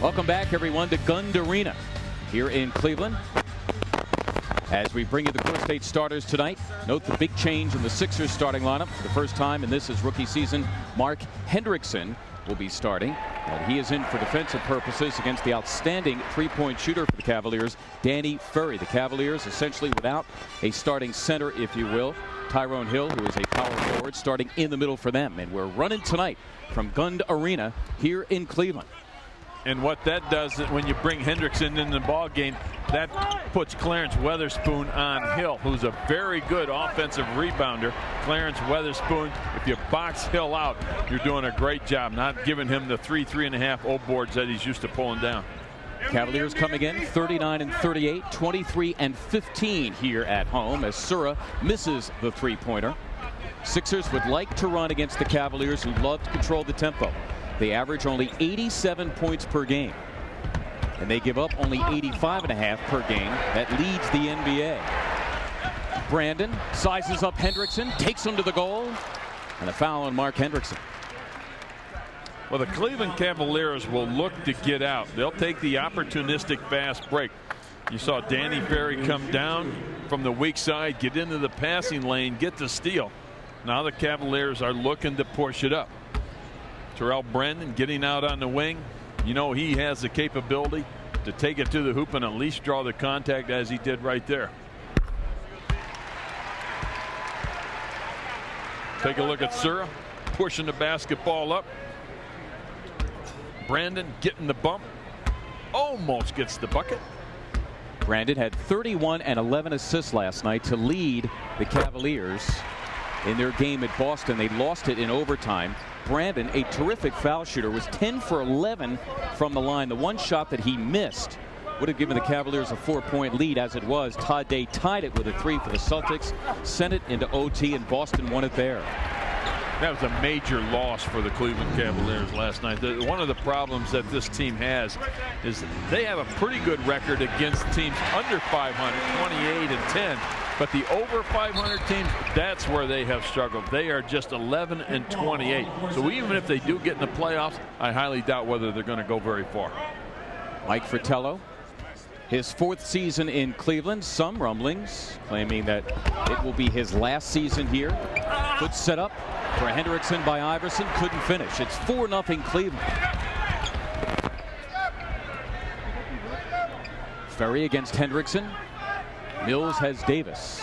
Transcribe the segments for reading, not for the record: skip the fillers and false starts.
Welcome back, everyone, to Gund Arena here in Cleveland. As we bring you the Core State starters tonight, note the big change in the Sixers starting lineup. For the first time in this is rookie season, Mark Hendrickson will be starting. And he is in for defensive purposes against the outstanding three-point shooter for the Cavaliers, Danny Ferry. The Cavaliers essentially without a starting center, if you will. Tyrone Hill, who is a power forward, starting in the middle for them. And we're running tonight from Gund Arena here in Cleveland. And what that does is when you bring Hendrickson in the ball game, that puts Clarence Weatherspoon on Hill, who's a very good offensive rebounder. Clarence Weatherspoon, if you box Hill out, you're doing a great job, not giving him the 3.5 O boards that he's used to pulling down. Cavaliers coming in 39-38, 23-15 here at home as Sura misses the three-pointer. Sixers would like to run against the Cavaliers, who love to control the tempo. They average only 87 points per game, and they give up only 85.5 per game. That leads the NBA. Brandon sizes up Hendrickson, takes him to the goal, and a foul on Mark Hendrickson. Well, the Cleveland Cavaliers will look to get out. They'll take the opportunistic fast break. You saw Danny Ferry come down from the weak side, get into the passing lane, get the steal. Now the Cavaliers are looking to push it up. Terrell Brandon getting out on the wing. You know he has the capability to take it to the hoop and at least draw the contact as he did right there. Take a look at Sura pushing the basketball up. Brandon getting the bump. Almost gets the bucket. Brandon had 31 and 11 assists last night to lead the Cavaliers in their game at Boston. They lost it in overtime. Brandon, a terrific foul shooter, was 10 for 11 from the line. The one shot that he missed would have given the Cavaliers a 4-point lead. As it was, Todd Day tied it with a 3 for the Celtics, sent it into OT, and Boston won it there. That was a major loss for the Cleveland Cavaliers last night. One of the problems that this team has is they have a pretty good record against teams under 500, 28-10. But the over 500 teams, that's where they have struggled. They are just 11-28. So even if they do get in the playoffs, I highly doubt whether they're going to go very far. Mike Fratello, his 4th season in Cleveland. Some rumblings claiming that it will be his last season here. Good setup for Hendrickson by Iverson. Couldn't finish. It's 4-0 Cleveland. Ferry against Hendrickson. Mills has Davis.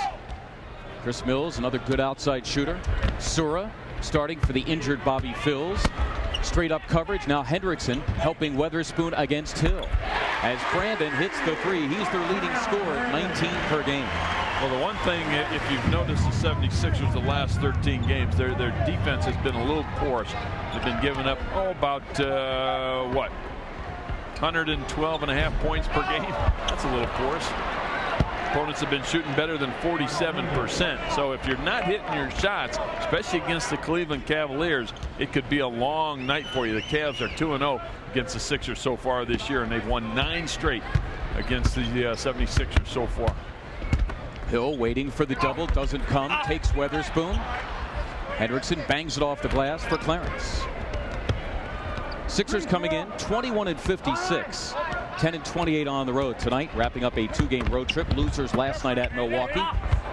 Chris Mills, another good outside shooter. Sura starting for the injured Bobby Phills. Straight up coverage. Now Hendrickson helping Weatherspoon against Hill. As Brandon hits the 3, he's their leading scorer, 19 per game. Well, the one thing, if you've noticed the 76ers the last 13 games, their defense has been a little porous. They've been giving up, about, 112.5 points per game. That's a little porous. Opponents have been shooting better than 47%. So if you're not hitting your shots, especially against the Cleveland Cavaliers, it could be a long night for you. The Cavs are 2-0 against the Sixers so far this year, and they've won 9 straight against the 76ers so far. Hill waiting for the double, doesn't come, takes Weatherspoon. Hendrickson bangs it off the glass for Clarence. Sixers coming in 21-56. 10-28 on the road tonight, wrapping up a 2-game road trip. Losers last night at Milwaukee.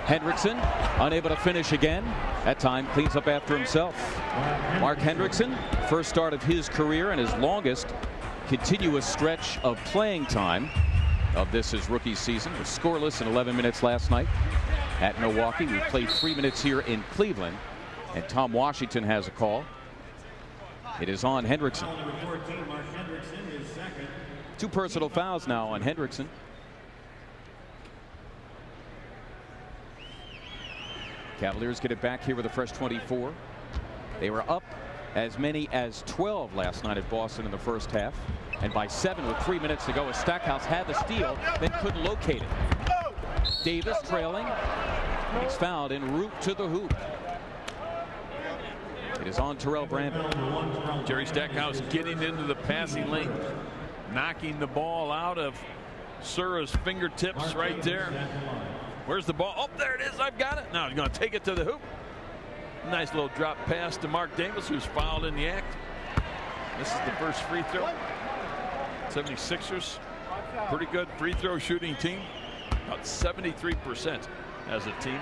Hendrickson unable to finish again. That time cleans up after himself. Mark Hendrickson, first start of his career and his longest continuous stretch of playing time of his rookie season. Was scoreless in 11 minutes last night at Milwaukee. We played 3 minutes here in Cleveland, and Tom Washington has a call. It is on Hendrickson. 2 personal fouls now on Hendrickson. Cavaliers get it back here with a fresh 24. They were up as many as 12 last night at Boston in the first half. And by 7 with 3 minutes to go, as Stackhouse had the steal, then couldn't locate it. Davis trailing. He's fouled en route to the hoop. It is on Terrell Brandon. Jerry Stackhouse getting into the passing lane, knocking the ball out of Sura's fingertips right there. Where's the ball? Oh, there it is. I've got it. Now he's going to take it to the hoop. Nice little drop pass to Mark Davis, who's fouled in the act. This is the first free throw. 76ers, pretty good free throw shooting team, about 73% as a team.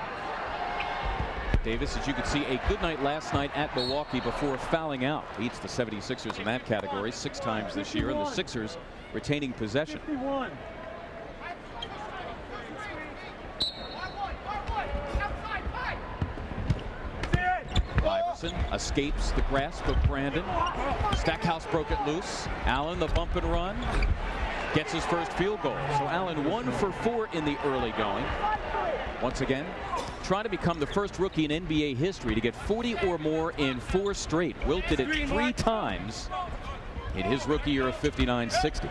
Davis, as you could see, a good night last night at Milwaukee before fouling out. Leads the 76ers in that category 6 times this year, and the Sixers retaining possession. Iverson escapes the grasp of Brandon. Stackhouse broke it loose. Allen, the bump and run, gets his first field goal. So Allen 1 for 4 in the early going. Once again, trying to become the first rookie in NBA history to get 40 or more in 4 straight. Wilt did it 3 times in his rookie year of 59-60.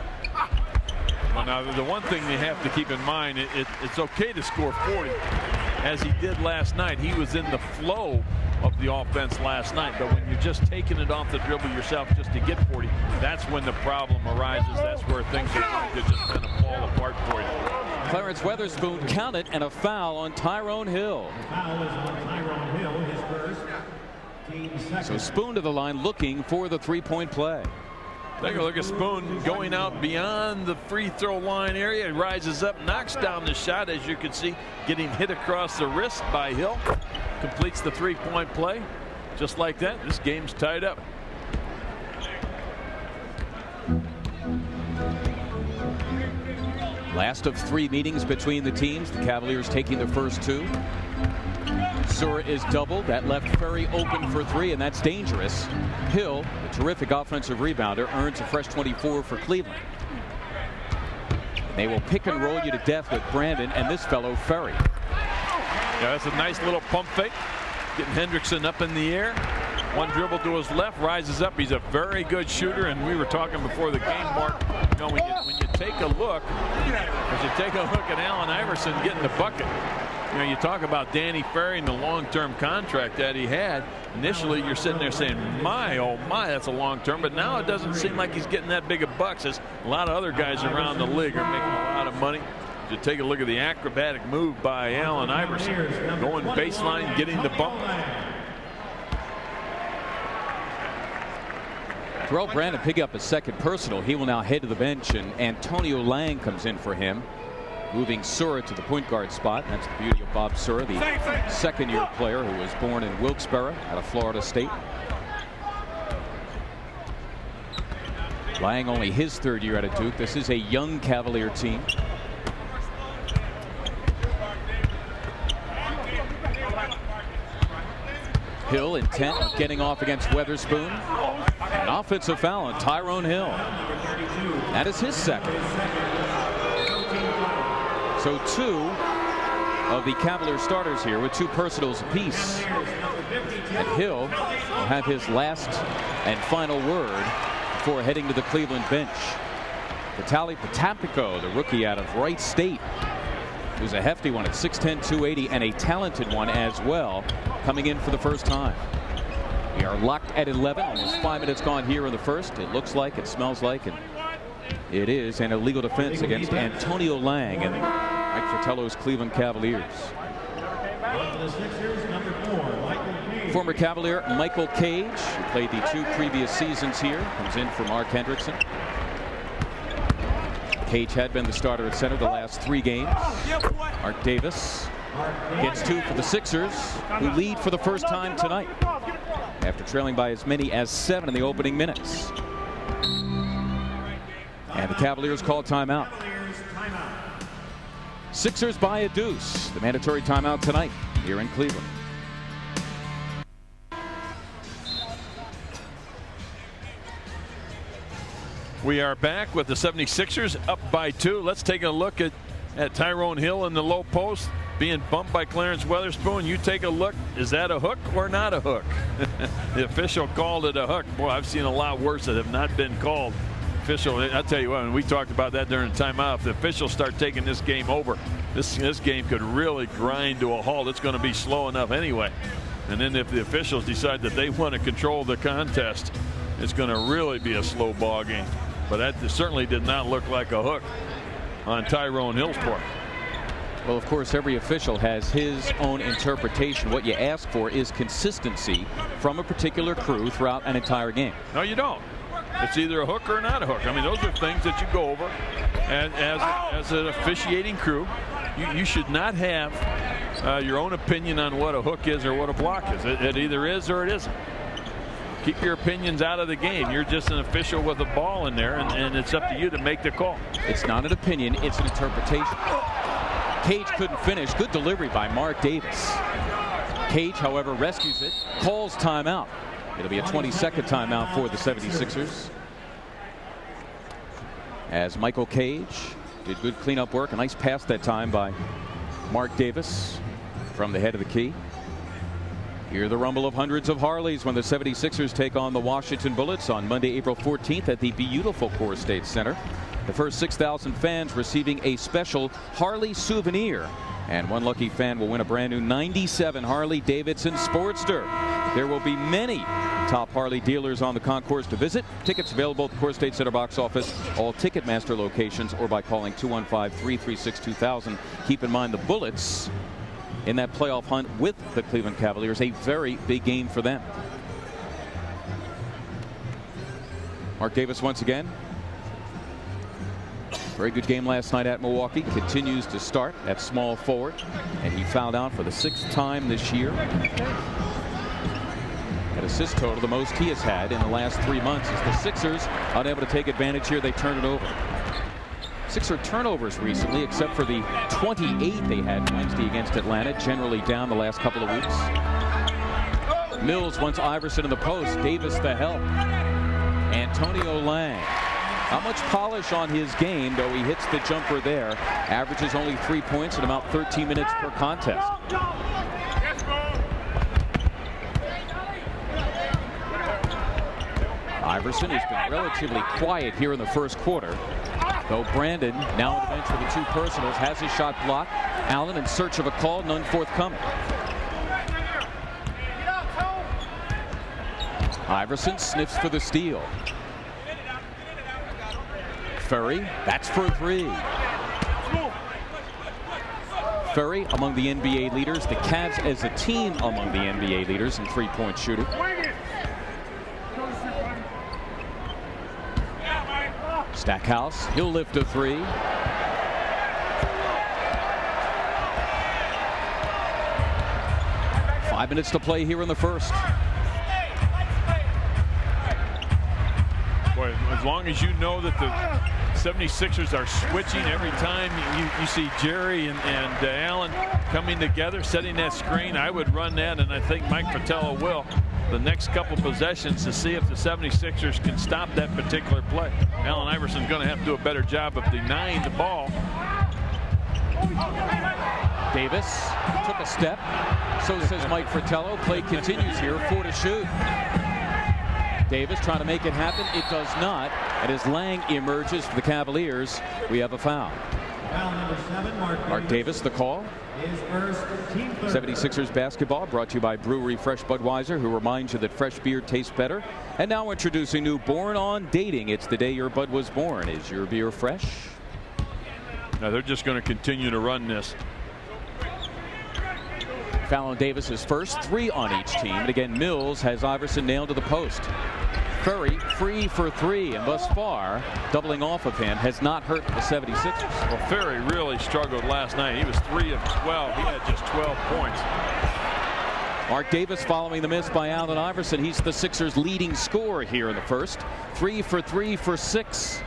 Well, now the one thing they have to keep in mind, it's okay to score 40 as he did last night. He was in the flow of the offense last night, but when you're just taking it off the dribble yourself just to get 40, that's when the problem arises. That's where things are going to just kind of fall apart for you. Clarence Weatherspoon counted, and a foul on Tyrone Hill. So Spoon to the line looking for the 3-point play. Take a look at Spoon going out beyond the free throw line area. He rises up, knocks down the shot, as you can see, getting hit across the wrist by Hill. Completes the 3-point play. Just like that, this game's tied up. Last of 3 meetings between the teams. The Cavaliers taking the first 2. Sura is doubled. That left Ferry open for 3, and that's dangerous. Hill, a terrific offensive rebounder, earns a fresh 24 for Cleveland. They will pick and roll you to death with Brandon and this fellow Ferry. Yeah, that's a nice little pump fake. Getting Hendrickson up in the air. One dribble to his left, rises up. He's a very good shooter, and we were talking before the game, Mark. You know, when you take a look, at Allen Iverson getting the bucket. You know, you talk about Danny Ferry and the long-term contract that he had. Initially, you're sitting there saying, my, oh my, that's a long-term. But now it doesn't seem like he's getting that big of bucks, as a lot of other guys around the league are making a lot of money. To take a look at the acrobatic move by Allen Iverson. Going baseline, getting the bump. Terrell Brandon pick up a second personal. He will now head to the bench, and Antonio Lang comes in for him, moving Sura to the point guard spot. That's the beauty of Bob Sura, the second-year player who was born in Wilkes-Barre out of Florida State. Lang only his 3rd year out of Duke. This is a young Cavalier team. Hill intent on getting off against Weatherspoon. An offensive foul on Tyrone Hill. That is his second. So 2 of the Cavalier starters here with 2 personals apiece. And Hill will have his last and final word before heading to the Cleveland bench. Vitaly Potapico, the rookie out of Wright State, who's a hefty one at 6'10", 280, and a talented one as well, coming in for the first time. We are locked at 11. Almost 5 minutes gone here in the first. It looks like, it smells like, and it is an illegal defense against Antonio Lang and Mike Fratello's Cleveland Cavaliers. Former Cavalier Michael Cage, who played the 2 previous seasons here, comes in for Mark Hendrickson. Cage had been the starter at center the last 3 games. Mark Davis gets 2 for the Sixers, who lead for the first time tonight after trailing by as many as 7 in the opening minutes. And the Cavaliers call timeout. Sixers by a deuce. The mandatory timeout tonight here in Cleveland. We are back with the 76ers up by 2. Let's take a look at Tyrone Hill in the low post, being bumped by Clarence Weatherspoon. You take a look. Is that a hook or not a hook? The official called it a hook. Boy, I've seen a lot worse that have not been called. I'll tell you what, and we talked about that during the timeout. If the officials start taking this game over, this game could really grind to a halt. It's going to be slow enough anyway. And then if the officials decide that they want to control the contest, it's going to really be a slow ball game. But that certainly did not look like a hook on Tyrone Hill's part. Well, of course, every official has his own interpretation. What you ask for is consistency from a particular crew throughout an entire game. No, you don't. It's either a hook or not a hook. I mean, those are things that you go over. And as an officiating crew, you should not have your own opinion on what a hook is or what a block is. It either is or it isn't. Keep your opinions out of the game. You're just an official with a ball in there, and it's up to you to make the call. It's not an opinion, it's an interpretation. Cage couldn't finish. Good delivery by Mark Davis. Cage, however, rescues it, calls timeout. It'll be a 20-second timeout for the 76ers. As Michael Cage did good cleanup work. A nice pass that time by Mark Davis from the head of the key. Hear the rumble of hundreds of Harleys when the 76ers take on the Washington Bullets on Monday, April 14th at the beautiful Core State Center. The first 6,000 fans receiving a special Harley souvenir. And one lucky fan will win a brand new 97 Harley Davidson Sportster. There will be many top Harley dealers on the concourse to visit. Tickets available at the Core State Center box office, all Ticketmaster locations, or by calling 215-336-2000. Keep in mind the Bullets in that playoff hunt with the Cleveland Cavaliers, a very big game for them. Mark Davis once again. Very good game last night at Milwaukee. Continues to start at small forward, and he fouled out for the 6th time this year. That assist total, the most he has had in the last 3 months. As the Sixers unable to take advantage here, they turn it over. Sixer turnovers recently, except for the 28 they had Wednesday against Atlanta, generally down the last couple of weeks. Mills wants Iverson in the post. Davis the help. Antonio Lang. Not much polish on his game, though he hits the jumper there. Averages only 3 points in about 13 minutes per contest. Iverson has been relatively quiet here in the first quarter. Though Brandon, now on the bench with the 2 personals, has his shot blocked. Allen in search of a call, none forthcoming. Iverson sniffs for the steal. Ferry, that's for 3. Ferry among the NBA leaders. The Cavs as a team among the NBA leaders in 3-point shooting. Stackhouse, he'll lift a 3. Five minutes to play here in the first. Boy, as long as you know that the 76ers are switching every time you see Jerry and Allen coming together, setting that screen, I would run that, and I think Mike Fratello will the next couple possessions to see if the 76ers can stop that particular play. Allen Iverson's going to have to do a better job of denying the ball. Davis took a step. So says Mike Fratello. Play continues here. 4 to shoot. Davis trying to make it happen. It does not. And as Lang emerges for the Cavaliers, we have a foul. Foul number 7, Mark Davis, the call. His first, team third. 76ers basketball brought to you by Brewery Fresh Budweiser, who reminds you that fresh beer tastes better. And now introducing new Born on Dating. It's the day your bud was born. Is your beer fresh? Now they're just going to continue to run this. Foul on Davis's first, 3 on each team. And again, Mills has Iverson nailed to the post. Curry free for 3, and thus far, doubling off of him has not hurt the 76ers. Well, Ferry really struggled last night. He was 3 of 12. He had just 12 points. Mark Davis following the miss by Allen Iverson. He's the Sixers' leading scorer here in the first. 3 for 3 for 6.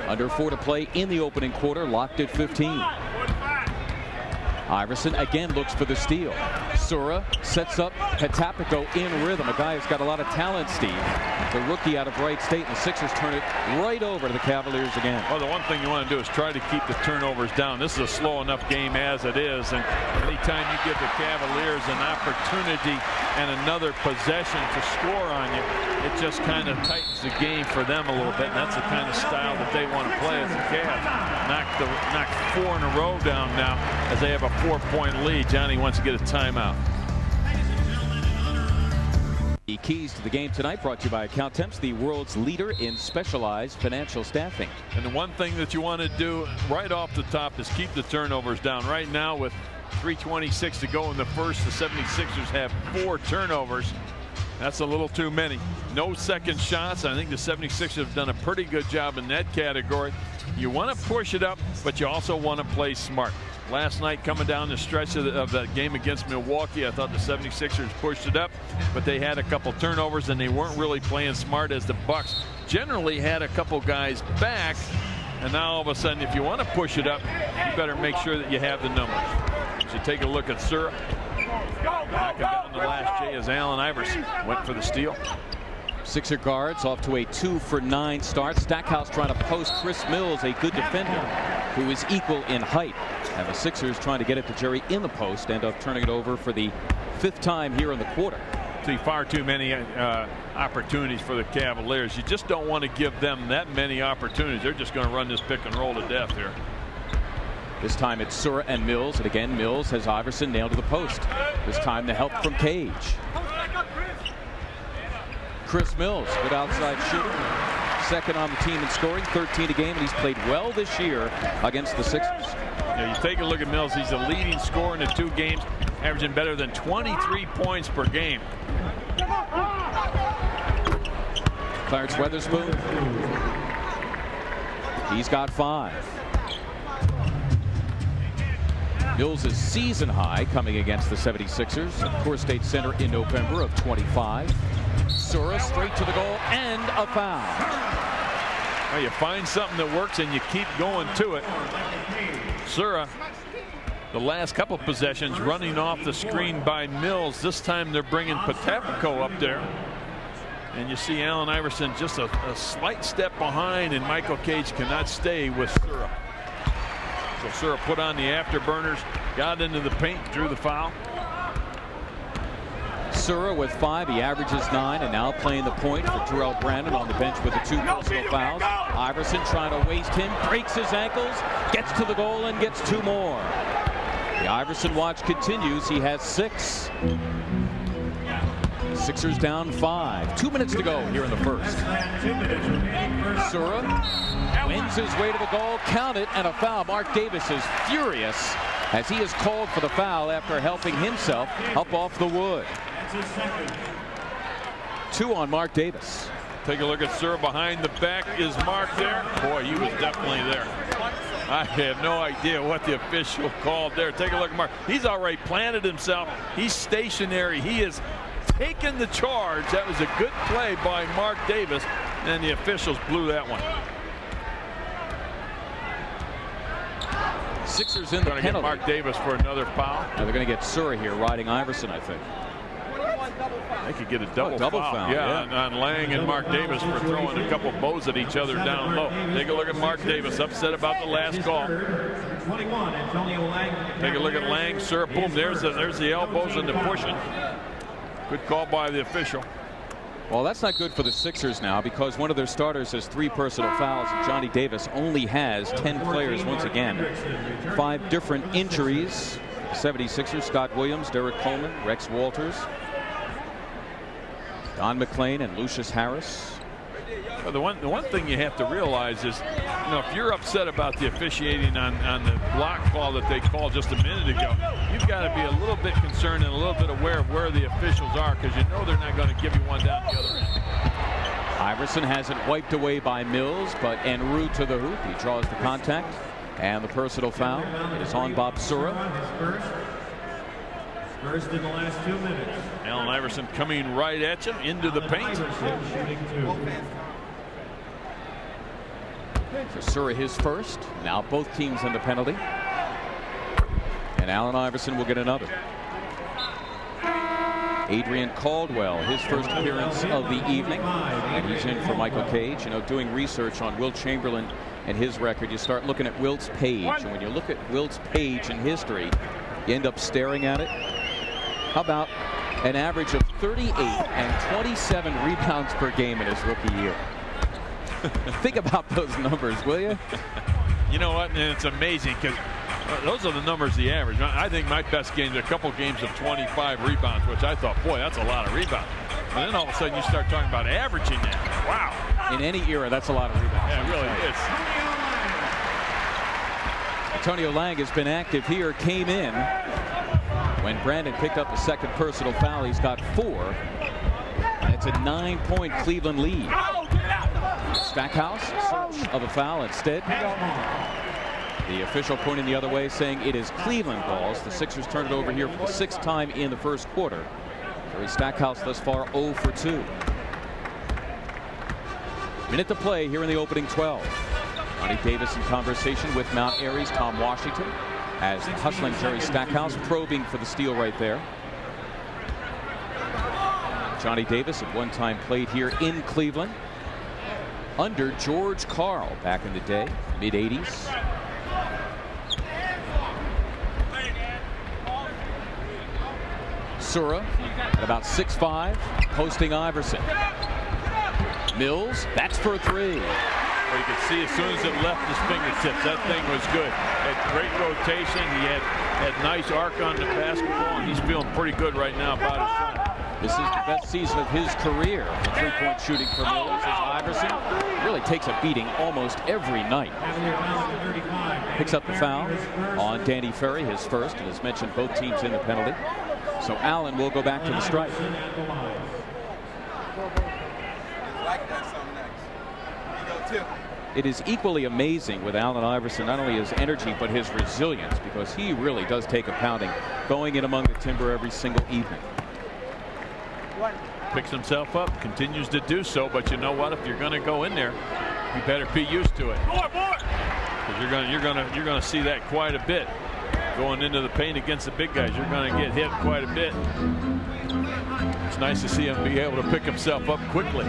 Under 4 to play in the opening quarter, locked at 15. Iverson again looks for the steal. Sura sets up Patapico in rhythm. A guy who's got a lot of talent, Steve. The rookie out of Wright State, and the Sixers turn it right over to the Cavaliers again. Well, the one thing you want to do is try to keep the turnovers down. This is a slow enough game as it is, and anytime you give the Cavaliers an opportunity and another possession to score on you, it just kind of tightens the game for them a little bit, and that's the kind of style that they want to play as the Cavs. Knock 4 in a row down now as they have a 4-point lead. Johnny wants to get a timeout. The keys to the game tonight brought to you by Accountemps, the world's leader in specialized financial staffing. And the one thing that you want to do right off the top is keep the turnovers down. Right now, with 3:26 to go in the first, the 76ers have 4 turnovers. That's a little too many. No second shots. I think the 76ers have done a pretty good job in that category. You want to push it up, but you also want to play smart. Last night, coming down the stretch of that game against Milwaukee, I thought the 76ers pushed it up, but they had a couple turnovers and they weren't really playing smart, as the Bucks generally had a couple guys back. And now all of a sudden, if you want to push it up, you better make sure that you have the numbers. So take a look at Sura. Backing down the last J as Allen Iverson went for the steal. Sixer guards off to a 2-for-9 start. Stackhouse trying to post Chris Mills, a good defender who is equal in height. And the Sixers trying to get it to Jerry in the post, end up turning it over for the 5th time here in the quarter. See far too many opportunities for the Cavaliers. You just don't want to give them that many opportunities. They're just going to run this pick and roll to death here. This time it's Sura and Mills, and again Mills has Iverson nailed to the post. This time the help from Cage. Chris Mills, good outside shooter. Second on the team in scoring, 13 a game, and he's played well this year against the Sixers. Yeah, you take a look at Mills. He's the leading scorer in the 2 games, averaging better than 23 points per game. Clarence Weatherspoon. He's got 5. Mills' season high coming against the 76ers at Core State Center in November of 25. Sura straight to the goal and a foul. Well, you find something that works and you keep going to it. Sura, the last couple possessions, running off the screen by Mills. This time they're bringing Potapko up there. And you see Allen Iverson just a slight step behind, and Michael Cage cannot stay with Sura. So Sura put on the afterburners, got into the paint, drew the foul. Sura with 5, he averages 9, and now playing the point for Terrell Brandon on the bench with the 2 personal fouls. Iverson trying to waste him, breaks his ankles, gets to the goal and gets 2 more. The Iverson watch continues. He has 6. Sixers down 5. 2 minutes to go here in the first. Sura wins his way to the goal, count it, and a foul. Mark Davis is furious as he is called for the foul after helping himself up off the wood. 2 on Mark Davis. Take a look at Sura behind the back. Is Mark there? Boy, he was definitely there. I have no idea what the official called there. Take a look at Mark. He's already planted himself. He's stationary. He is taking the charge. That was a good play by Mark Davis, and the officials blew that one. Sixers in the penalty. Get Mark Davis for another foul. Now they're going to get Sura here riding Iverson, I think. They could get a double foul. Yeah, on Lang and Mark Davis for throwing a couple bows at each other down low. Take a look at Mark Davis, upset about the last call. Take a look at Lang, Sura, boom, there's the elbows and the pushing. Good call by the official. Well, that's not good for the Sixers now, because one of their starters has 3 personal fouls, and Johnny Davis only has 10 players once again. 5 different injuries. 76ers, Scott Williams, Derek Coleman, Rex Walters, Don McClain, and Lucius Harris. Well, the one thing you have to realize is, if you're upset about the officiating on the block call that they called just a minute ago, you've got to be a little bit concerned and a little bit aware of where the officials are, because you know they're not going to give you one down the other end. Iverson has it wiped away by Mills, but en route to the hoop, he draws the contact, and the personal foul is on Bob Sura. First in the last 2 minutes. Allen Iverson coming right at you into the paint. For Sura, his first. Now both teams in the penalty. And Allen Iverson will get another. Adrian Caldwell, his first appearance of the evening, and he's in for Michael Cage. Doing research on Wilt Chamberlain and his record, you start looking at Wilt's page, and when you look at Wilt's page in history, you end up staring at it. How about an average of 38 and 27 rebounds per game in his rookie year? Think about those numbers, will you? You know what? And it's amazing, because those are the numbers he averaged. I think my best games are a couple games of 25 rebounds, which I thought, boy, that's a lot of rebounds. And then all of a sudden you start talking about averaging that. Wow. In any era, that's a lot of rebounds. Yeah, it really is. Antonio Lang has been active here, came in when Brandon picked up the second personal foul. He's got 4. It's a 9-point Cleveland lead. Stackhouse, search of a foul instead. The official pointing the other way, saying it is Cleveland balls. The Sixers turn it over here for the 6th time in the first quarter. Jerry Stackhouse thus far 0 for 2. Minute to play here in the opening 12. Johnny Davis in conversation with Mount Airy's Tom Washington as hustling Jerry Stackhouse, probing for the steal right there. Johnny Davis at one time played here in Cleveland under George Karl back in the day, mid-80s. Sura at about 6'5", posting Iverson. Mills, that's for 3. Well, you could see as soon as it left his fingertips, that thing was good. Had great rotation. He had nice arc on the basketball, and he's feeling pretty good right now about his shot. This is the best season of his career for three-point shooting for Mills, as Iverson really takes a beating almost every night. Picks up the foul on Danny Ferry, his first, and as mentioned, both teams in the penalty. So Allen will go back to the strike. It is equally amazing with Allen Iverson, not only his energy but his resilience, because he really does take a pounding going in among the timber every single evening. Picks himself up, continues to do so, but you know what? If you're going to go in there, you better be used to it. Because you're going to see that quite a bit going into the paint against the big guys. You're going to get hit quite a bit. It's nice to see him be able to pick himself up quickly.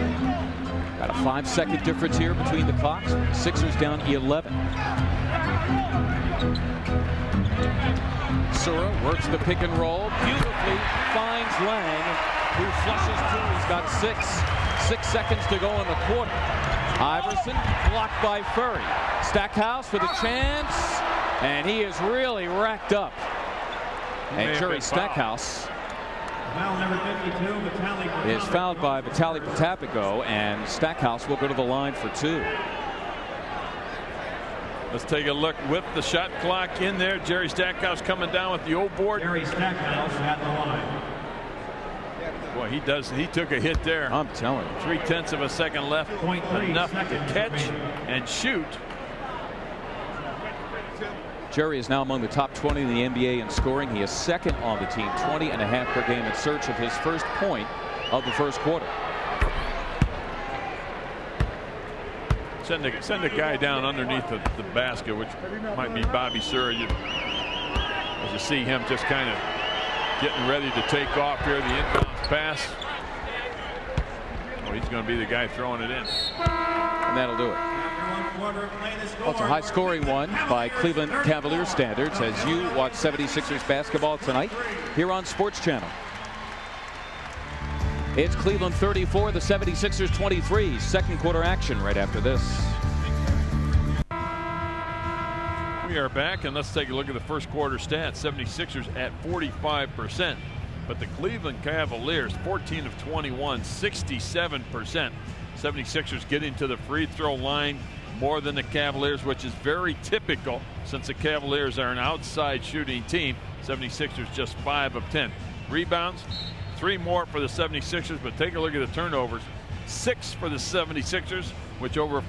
Got a 5-second difference here between the clocks. Sixers down 11. Sura works the pick and roll beautifully, finds Lang, who flushes through. He's got 6 seconds to go in the quarter. Iverson blocked by Furry. Stackhouse with a chance, and he is really racked up. And Jerry Stackhouse is fouled by Vitaly Potapico, and Stackhouse will go to the line for 2. Let's take a look with the shot clock in there. Jerry Stackhouse coming down with the old board. Jerry Stackhouse at the line. Boy, he took a hit there. I'm telling you. 0.3 of a second left. Enough to catch and shoot. Jerry is now among the top 20 in the NBA in scoring. He is second on the team, 20.5 per game, in search of his first point of the first quarter. Send a guy down underneath the basket, which might be Bobby Sura. As you see him just kind of getting ready to take off here, the inbounds pass. Oh, he's going to be the guy throwing it in. And that'll do it. Well, it's a high-scoring one by Cleveland Cavaliers standards as you watch 76ers basketball tonight here on Sports Channel. It's Cleveland 34, the 76ers 23. Second quarter action right after this. We are back, and let's take a look at the first quarter stats. 76ers at 45%, but the Cleveland Cavaliers 14 of 21, 67%. 76ers getting to the free throw line more than the Cavaliers, which is very typical since the Cavaliers are an outside shooting team. 76ers just 5 of 10. Rebounds, 3 more for the 76ers, but take a look at the turnovers. 6 for the 76ers, which over a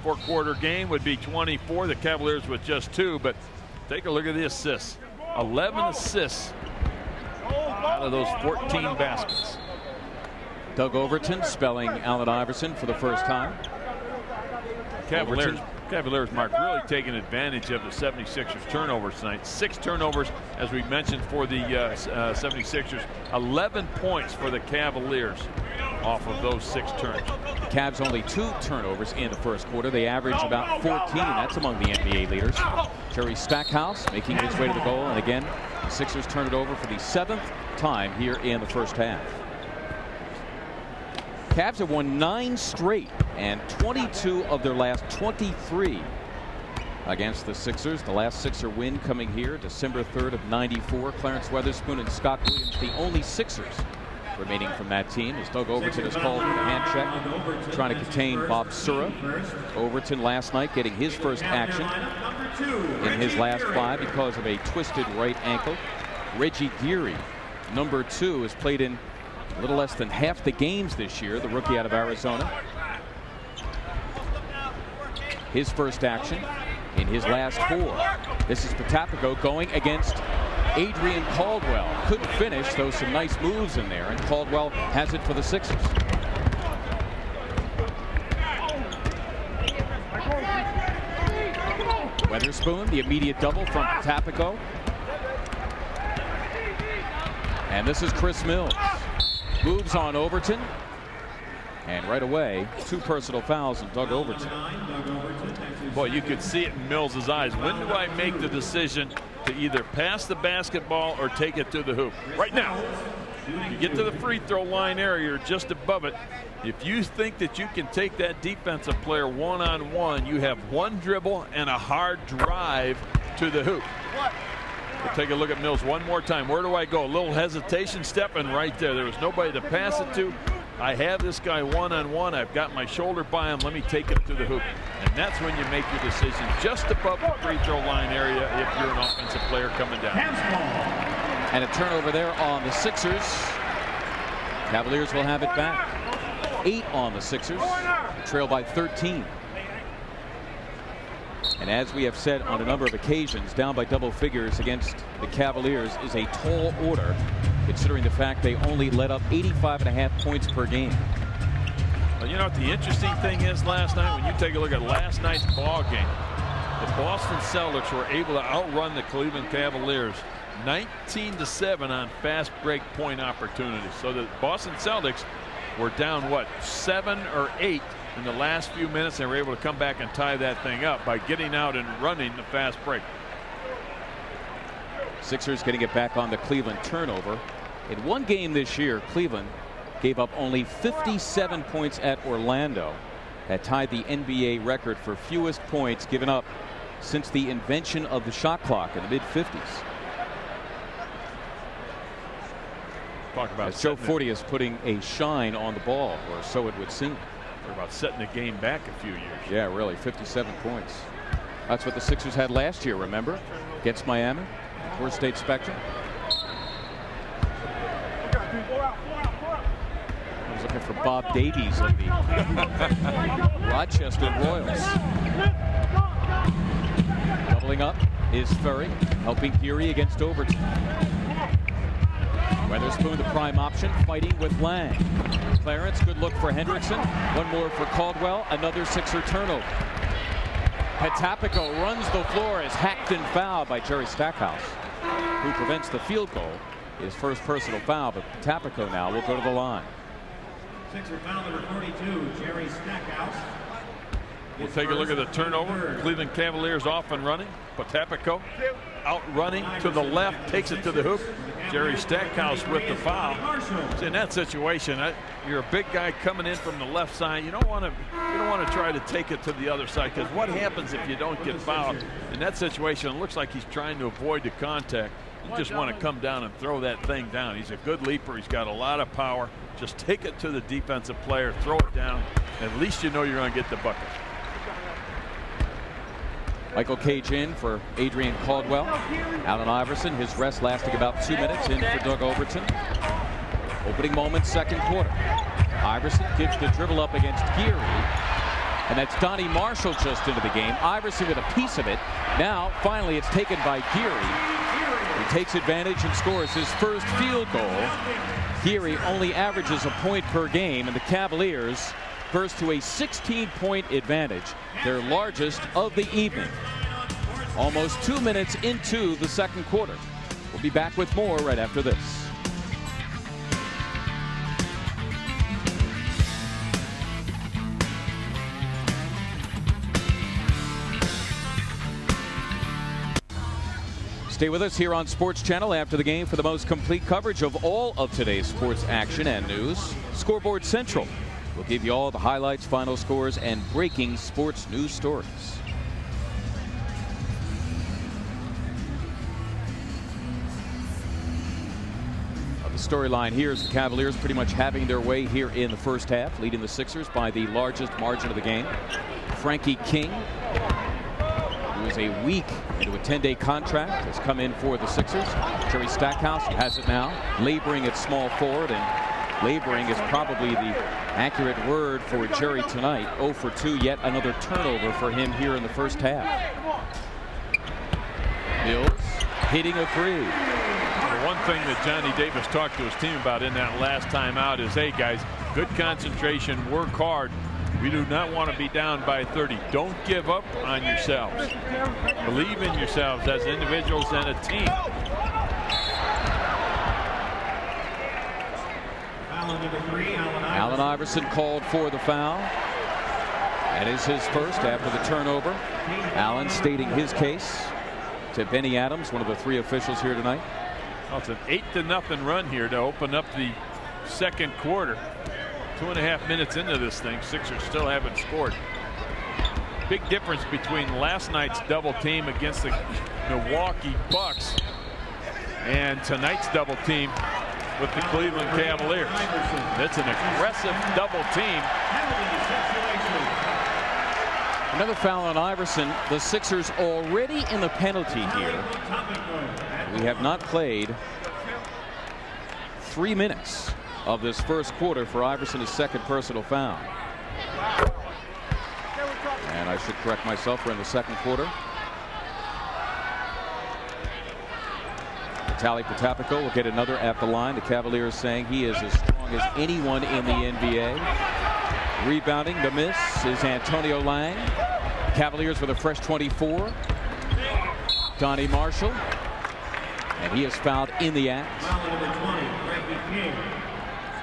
four-quarter game would be 24. The Cavaliers with just 2, but take a look at the assists. 11 assists out of those 14 baskets. Doug Overton spelling Allen Iverson for the first time. Cavaliers, Mark, really taking advantage of the 76ers turnovers tonight. 6 turnovers, as we mentioned, for the 76ers. 11 points for the Cavaliers off of those 6 turns. Cavs only 2 turnovers in the first quarter. They average about 14, and that's among the NBA leaders. Jerry Stackhouse making his way to the goal, and again, the Sixers turn it over for the 7th time here in the first half. Cavs have won 9 straight and 22 of their last 23 against the Sixers. The last Sixer win coming here December 3rd of '94. Clarence Weatherspoon and Scott Williams, the only Sixers remaining from that team, as Doug Overton is called for the hand check, trying to contain Bob Sura. Overton last night getting his first action in his last 5 because of a twisted right ankle. Reggie Geary, number 2, has played in A little less than half the games this year, the rookie out of Arizona. His first action in his last 4. This is Patapico going against Adrian Caldwell. Couldn't finish, though some nice moves in there, and Caldwell has it for the Sixers. Weatherspoon, the immediate double from Patapico. And this is Chris Mills. Moves on Overton. And right away, 2 personal fouls on Doug Overton. Boy, you could see it in Mills' eyes. When do I make the decision to either pass the basketball or take it to the hoop? Right now. You get to the free throw line area or just above it. If you think that you can take that defensive player one-on-one, you have 1 dribble and a hard drive to the hoop. We'll take a look at Mills one more time. Where do I go? A little hesitation, stepping right there. There was nobody to pass it to. I have this guy one-on-one. I've got my shoulder by him. Let me take it to the hoop. And that's when you make your decision just above the free throw line area if you're an offensive player coming down. And a turnover there on the Sixers. Cavaliers will have it back. 8 on the Sixers. Trail by 13. And as we have said on a number of occasions, down by double figures against the Cavaliers is a tall order, considering the fact they only let up 85.5 points per game. Well, you know what the interesting thing is last night? When you take a look at last night's ball game, the Boston Celtics were able to outrun the Cleveland Cavaliers 19-7 on fast break point opportunities. So the Boston Celtics were down, what, 7 or 8 in the last few minutes. They were able to come back and tie that thing up by getting out and running the fast break. Sixers getting it back on the Cleveland turnover. In one game this year, Cleveland gave up only 57 points at Orlando. That tied the NBA record for fewest points given up since the invention of the shot clock in the mid-50s. Talk about Joe Forty is putting a shine on the ball, or so it would seem. Talk about setting the game back a few years. Yeah, really, 57 points. That's what the Sixers had last year, remember? Against Miami, Core State Spectrum. I was looking for Bob Davies of the Rochester Royals. Doubling up is Ferry, helping Geary against Overton. Weatherspoon, the prime option, fighting with Lang. Clarence, good look for Hendrickson. One more for Caldwell. Another Sixer turnover. Patapico runs the floor, is hacked and fouled by Jerry Stackhouse, who prevents the field goal. His first personal foul, but Patapico now will go to the line. Sixer foul number 42, Jerry Stackhouse. We'll take a look at the turnover. Cleveland Cavaliers off and running. Patapico out running to the left, takes it to the hoop. Jerry Stackhouse with the foul. So in that situation, you're a big guy coming in from the left side. You don't want to try to take it to the other side, because what happens if you don't get fouled? In that situation, it looks like he's trying to avoid the contact. You just want to come down and throw that thing down. He's a good leaper. He's got a lot of power. Just take it to the defensive player, throw it down. At least you know you're going to get the bucket. Michael Cage in for Adrian Caldwell. Allen Iverson, his rest lasting about 2 minutes, in for Doug Overton. Opening moment, second quarter. Iverson gives the dribble up against Geary. And that's Donnie Marshall just into the game. Iverson with a piece of it. Now, finally, it's taken by Geary. He takes advantage and scores his first field goal. Geary only averages a point per game, and the Cavaliers burst to a 16-point advantage, their largest of the evening. Almost 2 minutes into the second quarter. We'll be back with more right after this. Stay with us here on Sports Channel after the game for the most complete coverage of all of today's sports action and news. Scoreboard Central will give you all the highlights, final scores, and breaking sports news stories. The storyline here is the Cavaliers pretty much having their way here in the first half, leading the Sixers by the largest margin of the game. Frankie King, who is a week into a 10-day contract, has come in for the Sixers. Jerry Stackhouse has it now, laboring at small forward, and laboring is probably the accurate word for Jerry tonight. 0 for 2, yet another turnover for him here in the first half. Mills hitting a three. The one thing that Johnny Davis talked to his team about in that last timeout is, hey guys, good concentration, work hard. We do not want to be down by 30. Don't give up on yourselves. Believe in yourselves as individuals and a team. Allen Iverson called for the foul. That is his first after the turnover. Allen stating his case to Benny Adams, one of the 3 officials here tonight. Well, it's an 8-0 run here to open up the second quarter. 2.5 minutes into this thing, Sixers still haven't scored. Big difference between last night's double team against the Milwaukee Bucks and tonight's double team with the Cleveland Cavaliers. It's an aggressive double team. Another foul on Iverson. The Sixers already in the penalty here. We have not played 3 minutes of this first quarter for Iverson, his second personal foul. And I should correct myself, we're in the second quarter. Vitaly Potapico will get another at the line. The Cavaliers saying he is as strong as anyone in the NBA. Rebounding the miss is Antonio Lang. Cavaliers with a fresh 24. Donnie Marshall. And he is fouled in the act.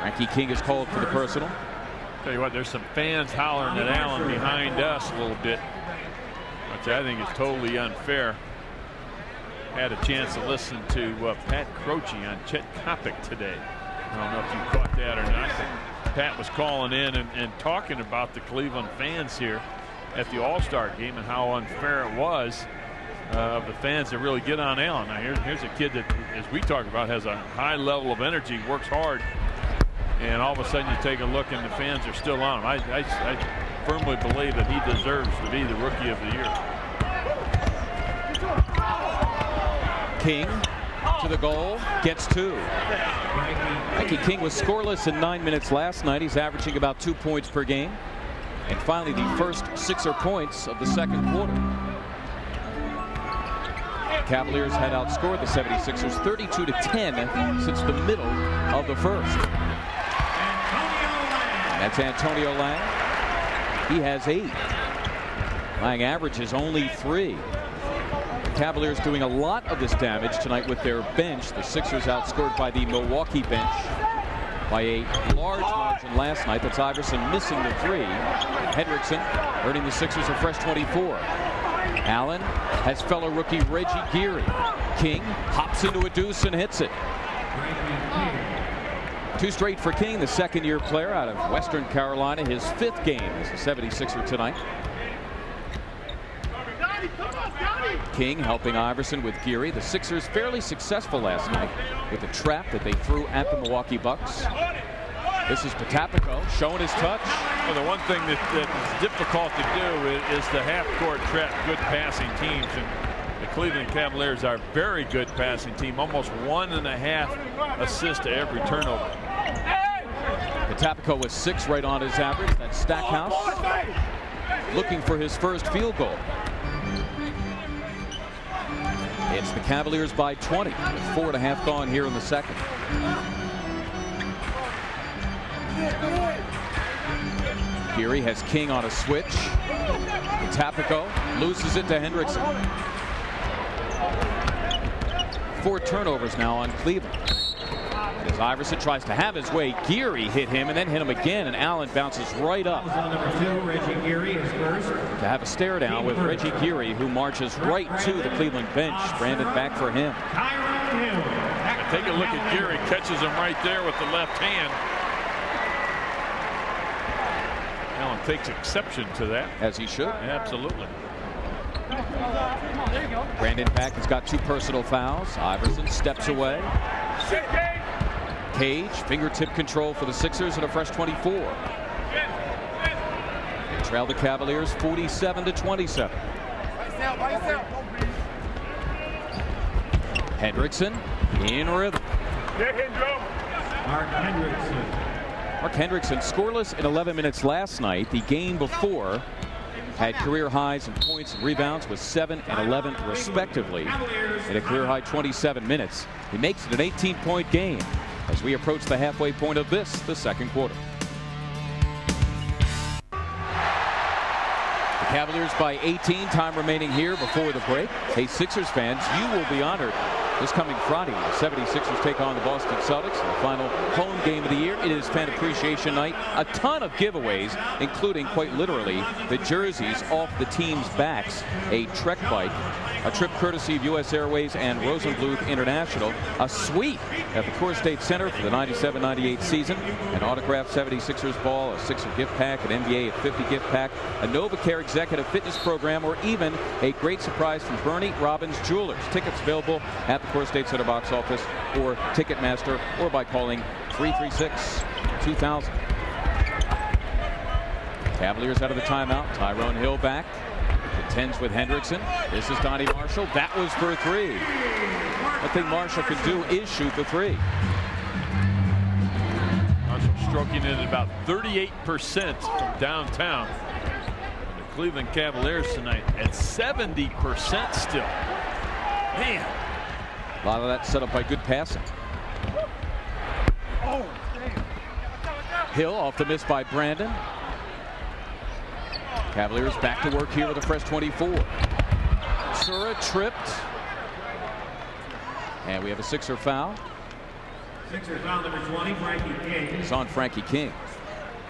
Frankie King is called for the personal. Tell you what, there's some fans hollering at Allen behind us a little bit, which I think is totally unfair. Had a chance to listen to Pat Croce on Chet Kopic today. I don't know if you caught that or not. Pat was calling in and talking about the Cleveland fans here at the All-Star game and how unfair it was of the fans that really get on Allen. Now here's a kid that, as we talk about, has a high level of energy, works hard, and all of a sudden you take a look and the fans are still on him. I firmly believe that he deserves to be the Rookie of the Year. King to the goal, gets 2. Frankie King was scoreless in 9 minutes last night. He's averaging about 2 points per game. And finally, the first Sixer points of the second quarter. Cavaliers had outscored the 76ers 32-10 since the middle of the first. That's Antonio Lang. He has 8. Lang averages only 3. Cavaliers doing a lot of this damage tonight with their bench. The Sixers outscored by the Milwaukee bench by a large margin last night. That's Iverson missing the 3. Hendrickson earning the Sixers a fresh 24. Allen has fellow rookie Reggie Geary. King hops into a deuce and hits it. 2 straight for King, the second-year player out of Western Carolina. His 5th game as a 76er tonight. King helping Iverson with Geary. The Sixers fairly successful last night with the trap that they threw at the Milwaukee Bucks. This is Potapico showing his touch. Well, the one thing that is difficult to do is the half-court trap good passing teams. And the Cleveland Cavaliers are a very good passing team, almost 1.5 assists to every turnover. Potapico was 6 right on his average. That's Stackhouse looking for his first field goal. It's the Cavaliers by 20 with 4.5 gone here in the second. Geary has King on a switch. Potapico loses it to Hendrickson. 4 turnovers now on Cleveland. As Iverson tries to have his way, Geary hit him and then hit him again, and Allen bounces right up. Number 2, Reggie Geary is first. To have a stare down with Reggie Geary, who marches right to the Cleveland bench. Brandon back for him. Take a look at Geary, catches him right there with the left hand. Allen takes exception to that. As he should. Absolutely. Brandon Pack has got 2 personal fouls. Iverson steps away. Cage, fingertip control for the Sixers and a fresh 24. They trail the Cavaliers 47-27. Hendrickson in rhythm. Mark Hendrickson. Mark Hendrickson scoreless in 11 minutes last night. The game before had career highs in points and rebounds with 7 and 11 respectively in a career high 27 minutes. He makes it an 18-point game as we approach the halfway point of the second quarter. The Cavaliers by 18, time remaining here before the break. Hey, Sixers fans, you will be honored this coming Friday. The 76ers take on the Boston Celtics in the final home game of the year. It is Fan Appreciation Night. A ton of giveaways, including quite literally the jerseys off the team's backs, a Trek bike, a trip courtesy of U.S. Airways and Rosenbluth International, a suite at the Core State Center for the 97-98 season, an autographed 76ers ball, a Sixer gift pack, an NBA at 50 gift pack, a NovaCare executive fitness program, or even a great surprise from Bernie Robbins Jewelers. Tickets available at the Core State Center box office or Ticketmaster, or by calling 336-2000. Cavaliers out of the timeout. Tyrone Hill back. Contends with Hendrickson. This is Donnie Marshall. That was for a three. One thing Marshall can do is shoot the three. Marshall stroking it at about 38% from downtown. And the Cleveland Cavaliers tonight at 70% still. Man. A lot of that set up by good passing. Hill off the miss by Brandon. Cavaliers back to work here with a fresh 24. Sura tripped. And we have a Sixer foul. Sixers foul number 20, Frankie King. It's on Frankie King.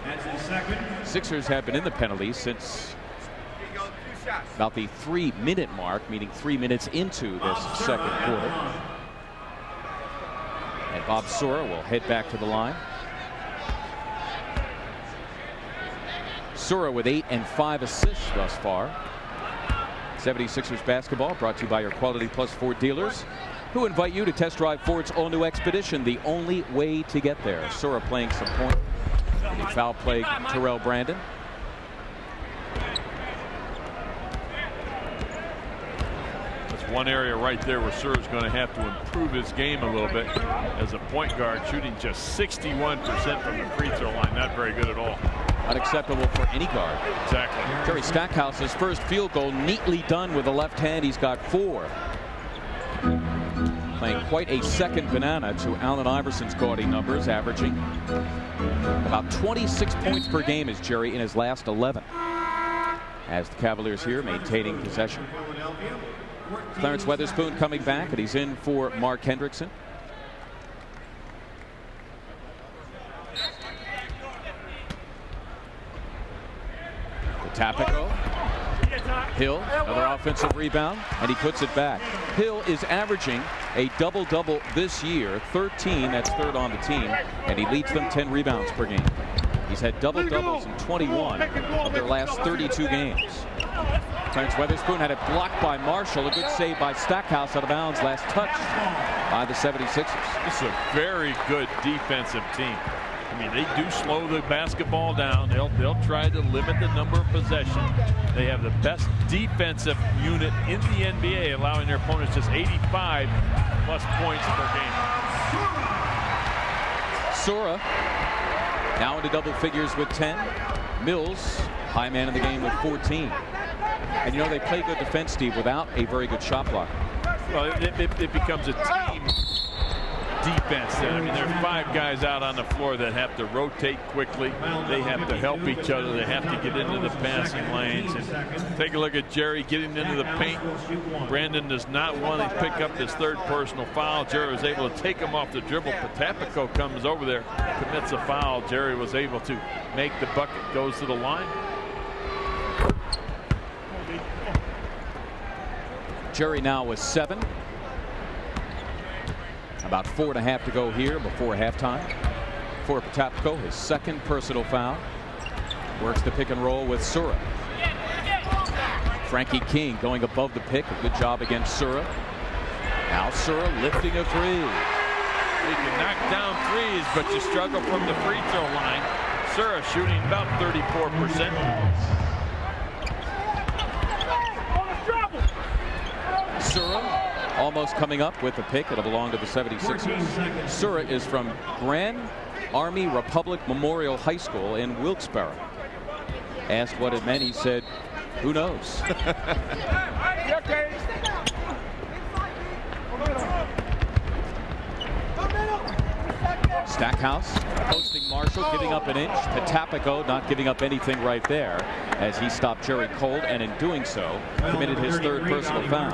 That's his second. Sixers have been in the penalty since about the 3-minute mark, meaning 3 minutes into this second quarter. And Bob Sura will head back to the line. Sura with 8 and 5 assists thus far. 76ers basketball brought to you by your Quality Plus Ford dealers, who invite you to test drive Ford's all-new Expedition, the only way to get there. Sura playing some point. The foul play, Terrell Brandon. That's one area right there where Sura's going to have to improve his game a little bit as a point guard, shooting just 61% from the free throw line. Not very good at all. Unacceptable for any guard. Exactly. Jerry Stackhouse's first field goal neatly done with the left hand. He's got 4. Playing quite a second banana to Allen Iverson's gaudy numbers, averaging about 26 points per game as Jerry in his last 11. As the Cavaliers here maintaining possession. Clarence Weatherspoon coming back, and he's in for Mark Hendrickson. Tapico. Hill, another offensive rebound, and he puts it back. Hill is averaging a double-double this year, 13, that's third on the team, and he leads them 10 rebounds per game. He's had double-doubles in 21 of their last 32 games. Clarence Weatherspoon had it blocked by Marshall. A good save by Stackhouse out of bounds. Last touch by the 76ers. This is a very good defensive team. I mean, they do slow the basketball down. They'll try to limit the number of possessions. They have the best defensive unit in the NBA, allowing their opponents just 85 plus points per game. Sura now into double figures with 10. Mills, high man in the game with 14. And you know, they play good defense, Steve, without a very good shot blocker. Well, it becomes a team defense. I mean, there are 5 guys out on the floor that have to rotate quickly. They have to help each other. They have to get into the passing lanes. And take a look at Jerry getting into the paint. Brandon does not want to pick up his 3rd personal foul. Jerry was able to take him off the dribble. Potapico comes over there, commits a foul. Jerry was able to make the bucket, goes to the line. Jerry now with 7. About 4.5 to go here before halftime. For Potapico, his 2nd personal foul. Works the pick and roll with Sura. Frankie King going above the pick. A good job against Sura. Now Sura lifting a 3. You can knock down threes, but you struggle from the free throw line. Sura shooting about 34%. Sura almost coming up with the pick. It'll belong to the 76ers. Sura is from Grand Army Republic Memorial High School in Wilkes-Barre. Asked what it meant, he said, who knows? Stackhouse posting Marshall, giving up an inch. Patapico not giving up anything right there as he stopped Jerry Cold, and in doing so committed his third personal foul.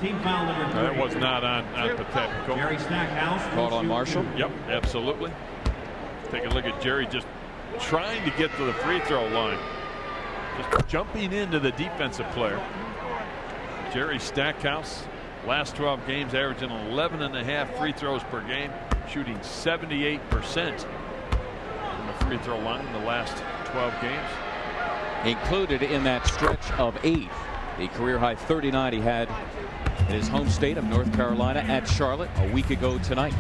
Team foul number 3. That was not on Patapico. Jerry Stackhouse. Called on Marshall. Yep, absolutely. Take a look at Jerry just trying to get to the free throw line. Just jumping into the defensive player. Jerry Stackhouse, last 12 games averaging 11.5 free throws per game, shooting 78% from the free throw line in the last 12 games. Included in that stretch of 8, the career high 39 he had in his home state of North Carolina at Charlotte a week ago tonight.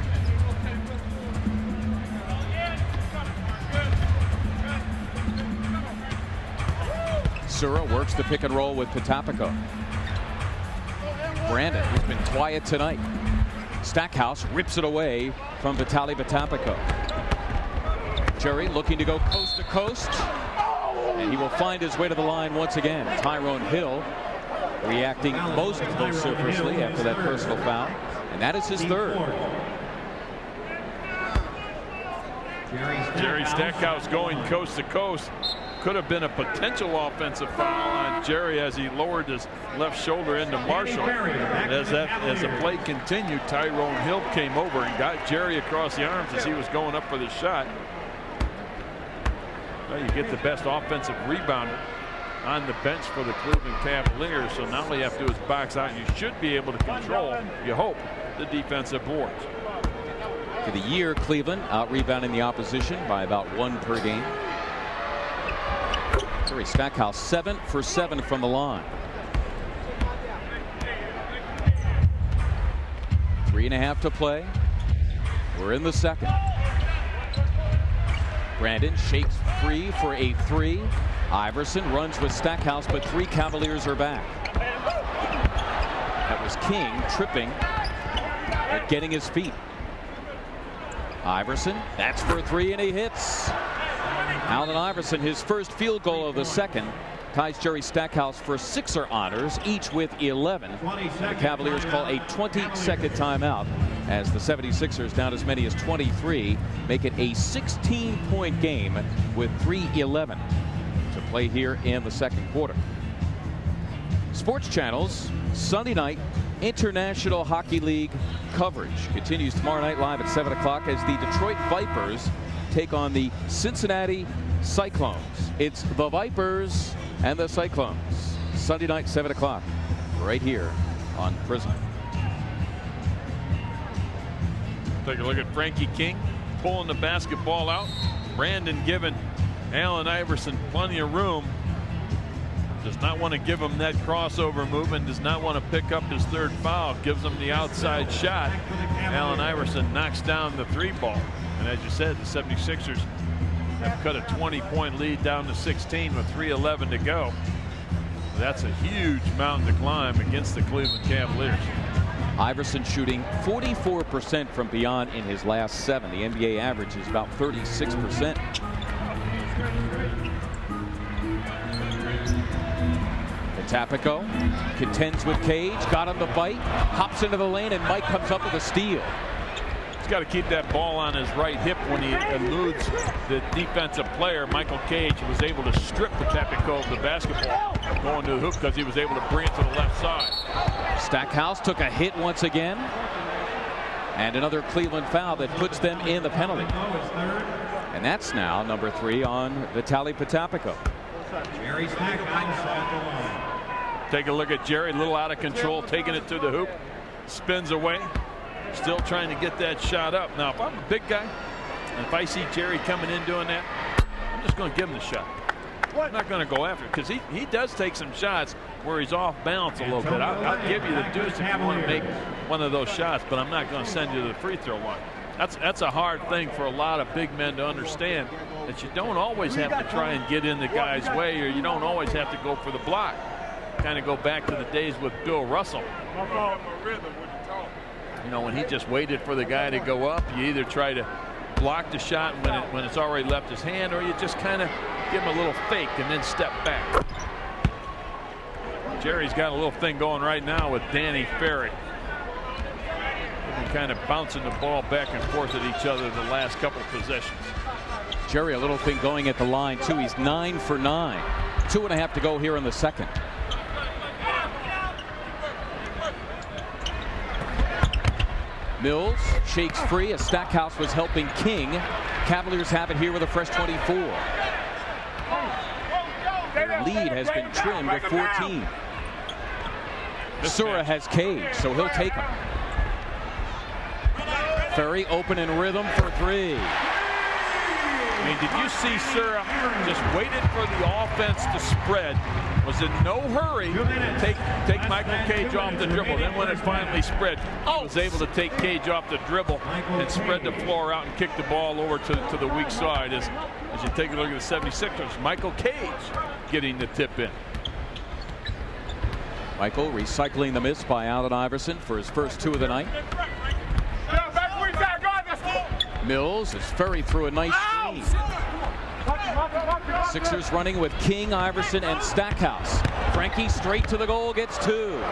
Sura works the pick and roll with Patapico. Brandon, who's been quiet tonight. Stackhouse rips it away from Vitaly Patapico. Jerry looking to go coast to coast, and he will find his way to the line once again. Tyrone Hill reacting most vociferously after that personal foul, and that is his third. Jerry Stackhouse going coast to coast. Could have been a potential offensive foul on Jerry as he lowered his left shoulder into Marshall. As the play continued, Tyrone Hill came over and got Jerry across the arms as he was going up for the shot. Well, you get the best offensive rebounder on the bench for the Cleveland Cavaliers, so now all you have to do is box out. You should be able to control, you hope, the defensive boards. For the year, Cleveland out-rebounding the opposition by about 1 per game. Jerry Stackhouse 7 for 7 from the line. 3.5 to play. We're in the second. Brandon shakes free for a 3. Iverson runs with Stackhouse, but 3 Cavaliers are back. That was King tripping but getting his feet. Iverson, that's for 3, and he hits. Allen Iverson, his first field goal of the second, ties Jerry Stackhouse for Sixer honors, each with 11. The Cavaliers call a 20-second timeout as the 76ers, down as many as 23, make it a 16-point game with 3:11 to play here in the second quarter. Sports Channel's Sunday night International Hockey League coverage continues tomorrow night live at 7 o'clock as the Detroit Vipers take on the Cincinnati Cyclones. It's the Vipers and the Cyclones. Sunday night, 7 o'clock, right here on Prism. Take a look at Frankie King pulling the basketball out. Brandon giving Allen Iverson plenty of room. Does not want to give him that crossover movement. Does not want to pick up his third foul. Gives him the outside shot. Allen Iverson knocks down the 3 ball. And as you said, the 76ers have cut a 20-point lead down to 16 with 3:11 to go. That's a huge mountain to climb against the Cleveland Cavaliers. Iverson shooting 44% from beyond in his last 7. The NBA average is about 36%. Patapico contends with Cage, got him the bite, hops into the lane, and Mike comes up with a steal. He's got to keep that ball on his right hip when he eludes the defensive player. Michael Cage was able to strip Patapico of the basketball going to the hoop because he was able to bring it to the left side. Stackhouse took a hit once again. And another Cleveland foul that puts them in the penalty. And that's now number 3 on Vitaly Patapico. Jerry Stackhouse at the line. Take a look at Jerry, a little out of control, taking it to the hoop, spins away, still trying to get that shot up. Now, if I'm a big guy, and if I see Jerry coming in doing that, I'm just going to give him the shot. I'm not going to go after it because he does take some shots where he's off balance a little bit. I'll give you the deuce if you want to make one of those shots, but I'm not going to send you to the free throw line. That's a hard thing for a lot of big men to understand, that you don't always have to try and get in the guy's way, or you don't always have to go for the block. kind of go back to the days with Bill Russell. You know, when he just waited for the guy to go up, you either try to block the shot when it's already left his hand, or you just kind of give him a little fake and then step back. Jerry's got a little thing going right now with Danny Ferry. They've been kind of bouncing the ball back and forth at each other the last couple of possessions. Jerry, a little thing going at the line, too. He's 9 for 9. 2.5 to go here in the second. Mills shakes free as Stackhouse was helping King. Cavaliers have it here with a fresh 24. Their lead has been trimmed to 14. Sura has Cage, so he'll take him. Ferry open in rhythm for 3. I mean, did you see Sura just waited for the offense to spread, was in no hurry to take Michael Cage off the dribble. Then when it finally spread, he was able to take Cage off the dribble and spread the floor out and kick the ball over to the weak side. As you take a look at the 76ers, Michael Cage getting the tip in. Michael recycling the miss by A.Iverson for his first 2 of the night. Mills as Ferry threw a nice screen. Sixers running with King, Iverson, and Stackhouse. Frankie straight to the goal, gets 2.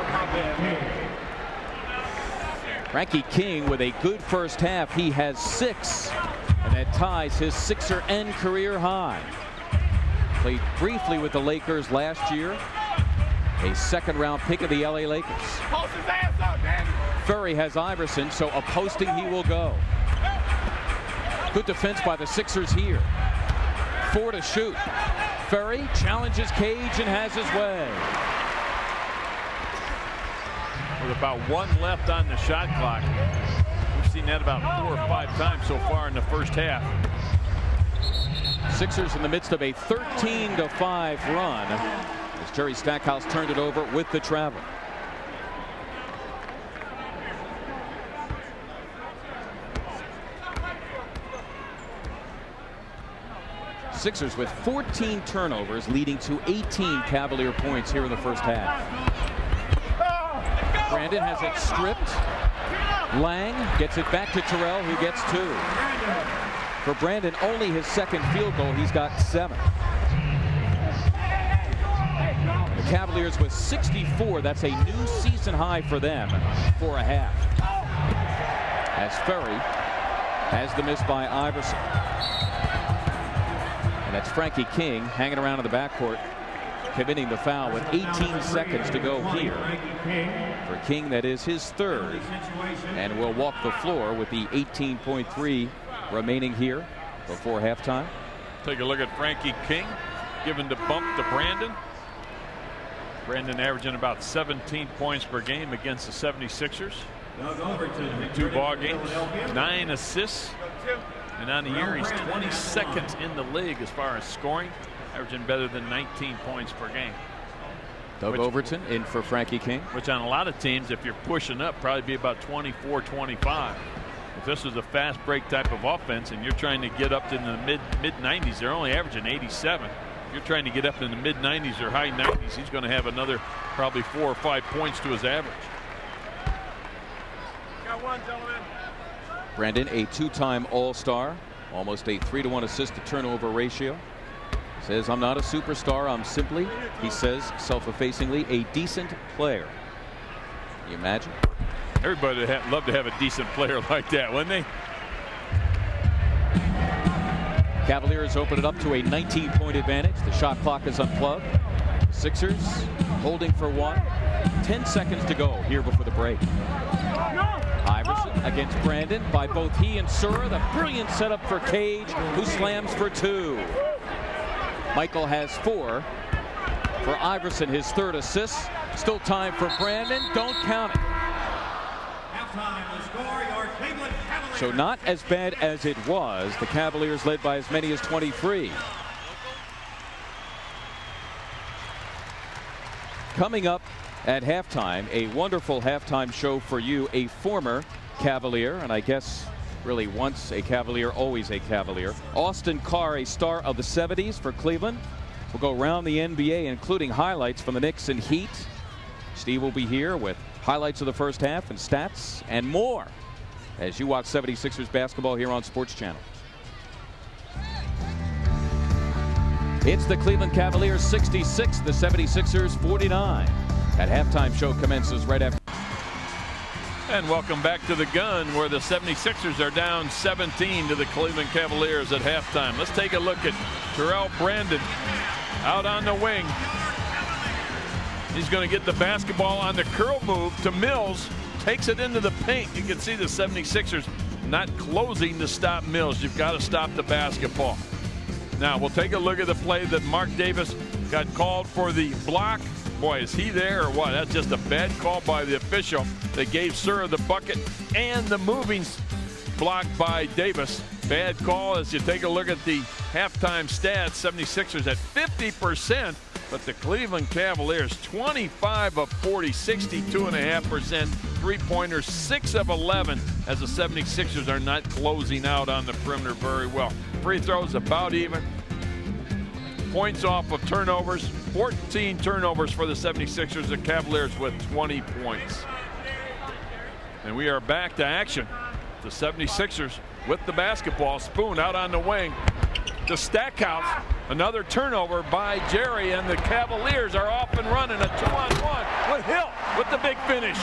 Frankie King with a good first half. He has 6, and that ties his Sixer and career high. Played briefly with the Lakers last year. A second-round pick of the LA Lakers. Ferry has Iverson, so a posting he will go. Good defense by the Sixers here. 4 to shoot. Ferry challenges Cage and has his way. With about 1 left on the shot clock. We've seen that about 4 or 5 times so far in the first half. Sixers in the midst of a 13-5 run as Jerry Stackhouse turned it over with the travel. Sixers with 14 turnovers, leading to 18 Cavalier points here in the first half. Brandon has it stripped. Lang gets it back to Terrell, who gets 2. For Brandon, only his second field goal. He's got 7. The Cavaliers with 64. That's a new season high for them for a half. As Ferry has the miss by Iverson. And that's Frankie King hanging around in the backcourt, committing the foul with 18 seconds to go here. For King, that is his 3rd, and will walk the floor with the 18.3 remaining here before halftime. Take a look at Frankie King giving the bump to Brandon. Brandon averaging about 17 points per game against the 76ers. 2 ball games, 9 assists. And on the year, he's 22nd in the league as far as scoring, averaging better than 19 points per game. Doug Overton in for Frankie King. Which on a lot of teams, if you're pushing up, probably be about 24, 25. If this is a fast break type of offense and you're trying to get up in the mid 90s, they're only averaging 87. If you're trying to get up in the mid 90s or high 90s, he's going to have another probably 4 or 5 points to his average. Got 1, gentlemen. Brandon, a 2-time All-Star, almost a 3-to-1 assist to turnover ratio. Says, I'm not a superstar, I'm simply, he says self-effacingly, a decent player. Can you imagine? Everybody would love to have a decent player like that, wouldn't they? Cavaliers open it up to a 19-point advantage. The shot clock is unplugged. Sixers holding for 1. 10 seconds to go here before the break. Iverson against Brandon by both he and Sura. The brilliant setup for Cage, who slams for 2. Michael has 4. For Iverson, his 3rd assist. Still time for Brandon. Don't count it. So not as bad as it was. The Cavaliers led by as many as 23. Coming up at halftime, a wonderful halftime show for you, a former Cavalier, and I guess really once a Cavalier, always a Cavalier. Austin Carr, a star of the 70s for Cleveland. We'll go around the NBA, including highlights from the Knicks and Heat. Steve will be here with highlights of the first half and stats and more as you watch 76ers basketball here on Sports Channel. It's the Cleveland Cavaliers 66, the 76ers 49. That halftime show commences right after. And welcome back to the gun, where the 76ers are down 17 to the Cleveland Cavaliers at halftime. Let's take a look at Terrell Brandon out on the wing. He's going to get the basketball on the curl move to Mills. Takes it into the paint. You can see the 76ers not closing to stop Mills. You've got to stop the basketball. Now we'll take a look at the play that Mark Davis got called for the block. Boy, is he there or what? That's just a bad call by the official. They gave Sura the bucket and the moving block by Davis. Bad call as you take a look at the halftime stats. 76ers at 50%, but the Cleveland Cavaliers 25 of 40, 62.5% three-pointers, 6 of 11, as the 76ers are not closing out on the perimeter very well. Free throws about even. Points off of turnovers, 14 turnovers for the 76ers. The Cavaliers with 20 points. And we are back to action. The 76ers with the basketball. Spoon out on the wing to Stackhouse. Another turnover by Jerry, and the Cavaliers are off and running. A 2-on-1 with Hill with the big finish.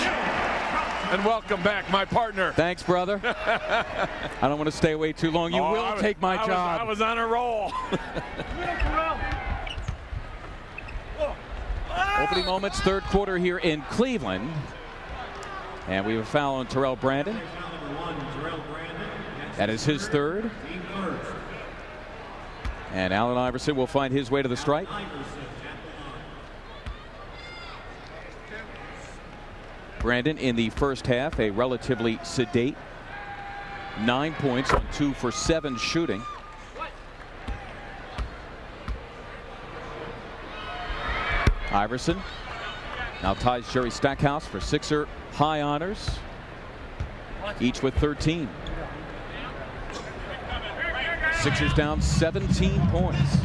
And welcome back, my partner. Thanks, brother. I don't want to stay away too long. You will take my job. I was on a roll. Opening moments, third quarter here in Cleveland. And we have a foul on Terrell Brandon. That is his third. And Allen Iverson will find his way to the stripe. Brandon in the first half, a relatively sedate 9 points on 2 for 7 shooting. Iverson now ties Jerry Stackhouse for Sixer high honors, each with 13. Sixers down 17 points.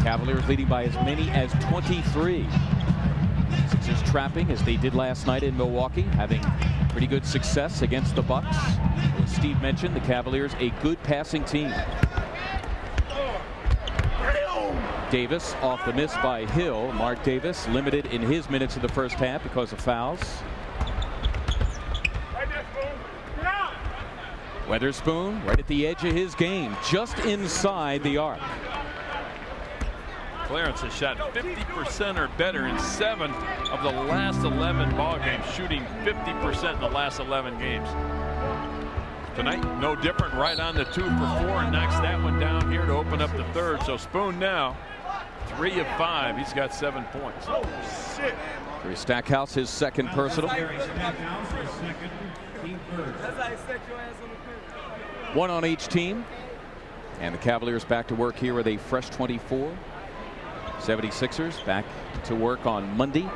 Cavaliers leading by as many as 23. Sixers trapping as they did last night in Milwaukee, having pretty good success against the Bucks. As Steve mentioned, the Cavaliers a good passing team. Davis off the miss by Hill. Mark Davis limited in his minutes of the first half because of fouls. Weatherspoon right at the edge of his game, just inside the arc. Clarence has shot 50% or better in 7 of the last 11 ball games, shooting 50% in the last 11 games. Tonight, no different, right on the 2 for 4, and knocks that one down here to open up the third. So Spoon now 3 of 5. He's got 7 points. Oh, shit. Jerry Stackhouse, his second personal. One on each team. And the Cavaliers back to work here with a fresh 24. 76ers back to work on Monday